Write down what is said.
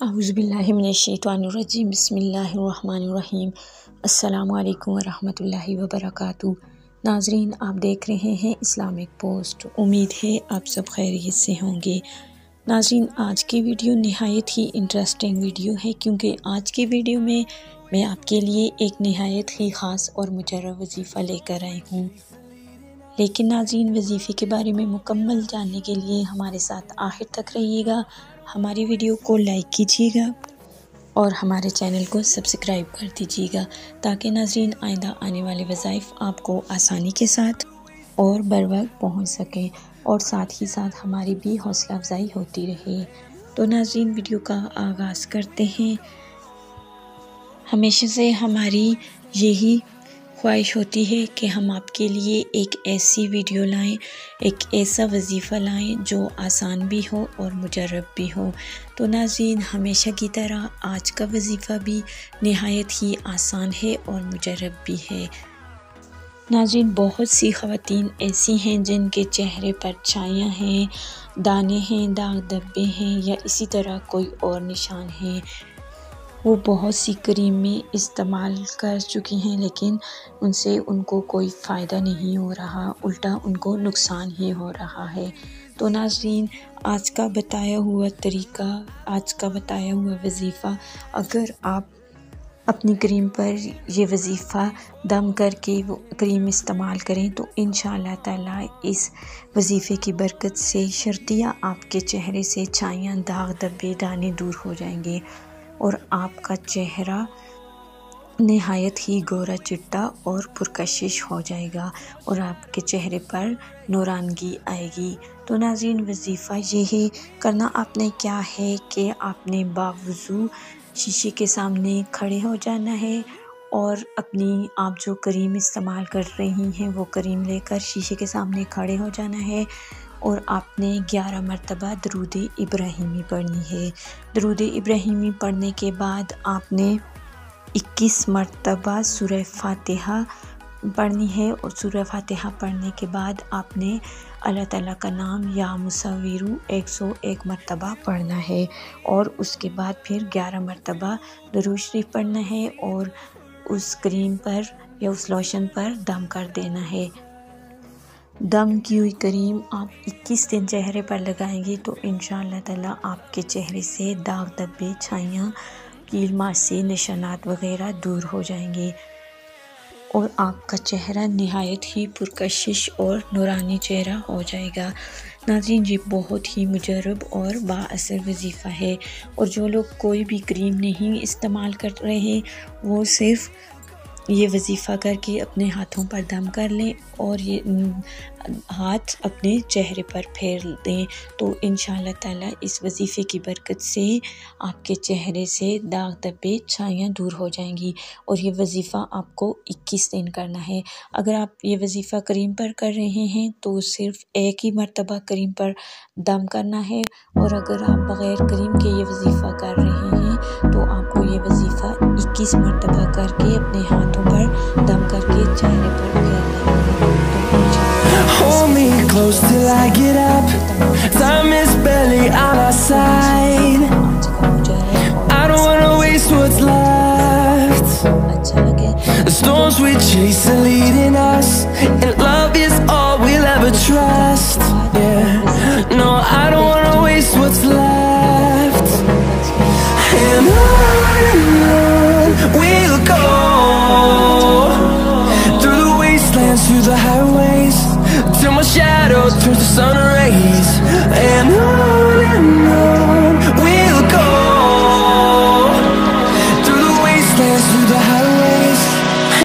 अऊज़ुबिल्लाहि मिनश्शैतानिर्रजीम बिस्मिल्लाहिर्रहमानिर्रहीम। अस्सलामु अलैकुम वरहमतुल्लाहि वबरकातुहू। नाज़रीन, आप देख रहे हैं इस्लामिक पोस्ट। उम्मीद है आप सब खैरियत से होंगे। नाज़रीन, आज की वीडियो नहायत ही इंटरेस्टिंग वीडियो है, क्योंकि आज की वीडियो में मैं आपके लिए एक नहायत ही ख़ास और मुजर्रब वजीफ़ा लेकर आई हूँ। लेकिन नाज़रीन, वजीफ़े के बारे में मुकम्मल जानने के लिए हमारे साथ आखिर तक रहिएगा। हमारी वीडियो को लाइक कीजिएगा और हमारे चैनल को सब्सक्राइब कर दीजिएगा, ताकि नाज़रीन आइंदा आने वाले वज़ाइफ आपको आसानी के साथ और बर वक्त पहुँच सकें, और साथ ही साथ हमारी भी हौसला अफजाई होती रहे। तो नाज़रीन, वीडियो का आगाज़ करते हैं। हमेशा से हमारी यही ख्वाहिश होती है कि हम आपके लिए एक ऐसी वीडियो लाएं, एक ऐसा वजीफ़ा लाएं जो आसान भी हो और मुजर्रब भी हो। तो नाज़रीन, हमेशा की तरह आज का वजीफ़ा भी नहायत ही आसान है और मुजर्रब भी है। नाज़रीन, बहुत सी ख़वातीन ऐसी हैं जिनके चेहरे पर छाइयाँ हैं, दाने हैं, दाग धब्बे हैं, या इसी तरह कोई और निशान हैं। वो बहुत सी क्रीमें इस्तेमाल कर चुकी हैं, लेकिन उनसे उनको कोई फ़ायदा नहीं हो रहा, उल्टा उनको नुकसान ही हो रहा है। तो नाज़रीन, आज का बताया हुआ तरीका, आज का बताया हुआ वजीफ़ा, अगर आप अपनी क्रीम पर ये वजीफ़ा दम करके वो क्रीम इस्तेमाल करें तो इंशाअल्लाह ताला इस वजीफ़े की बरकत से शर्तिया आपके चेहरे से छाइयाँ, दाग धब्बे, दाने दूर हो जाएंगे और आपका चेहरा नहायत ही गोरा चिट्टा और पुरकशिश हो जाएगा और आपके चेहरे पर नूरानगी आएगी। तो नाज़रीन, वजीफ़ा ये है, करना आपने क्या है कि आपने बावज़ू शीशे के सामने खड़े हो जाना है और अपनी आप जो क्रीम इस्तेमाल कर रही हैं वो क्रीम लेकर शीशे के सामने खड़े हो जाना है और आपने 11 मरतबा दरूद इब्राहिमी पढ़नी है। दरूद इब्राहिमी पढ़ने के बाद आपने 21 मरतबा सूरह फातिहा पढ़नी है और सूरह फातिहा पढ़ने के बाद आपने अल्लाह ताला का नाम या मुसव्विरु 101 मरतबा पढ़ना है और उसके बाद फिर 11 मरतबा दरूद शरीफ पढ़ना है और उस क्रीम पर या उस लोशन पर दम कर देना है। दम की हुई क्रीम आप 21 दिन चेहरे पर लगाएंगे तो इंशाअल्लाह ताला आपके चेहरे से दाग धब्बे, छाइयाँ, कील मासी, निशानात वगैरह दूर हो जाएंगे और आपका चेहरा नहायत ही पुरकशिश और नूरानी चेहरा हो जाएगा। नाज़रीन, ये बहुत ही मुजर्रब और बाअसर वजीफ़ा है और जो लोग कोई भी क्रीम नहीं इस्तेमाल कर रहे वो सिर्फ़ ये वजीफ़ा करके अपने हाथों पर दम कर लें और ये हाथ अपने चेहरे पर फेर दें तो इंशाअल्लाह ताला इस वजीफ़े की बरकत से आपके चेहरे से दाग धब्बे, छाइयाँ दूर हो जाएंगी और ये वजीफ़ा आपको 21 दिन करना है। अगर आप ये वजीफ़ा क्रीम पर कर रहे हैं तो सिर्फ़ एक ही मरतबा क्रीम पर दम करना है और अगर आप बग़ैर क्रीम के ये वजीफ़ा कर रहे हैं तो आपको ये वजीफ़ा 21 मरतबा करके अपने हाथों पर दम करके चेहरे पर फेर लेना है। Hold me close till I get up. Time is barely on our side. I don't wanna waste what's left. The storms we chase are leading us, and love is all we'll ever trust. Yeah, no, I don't wanna waste what's left. And on we'll go, through the wastelands, through the highways, till my shadow turns to sun rays. And on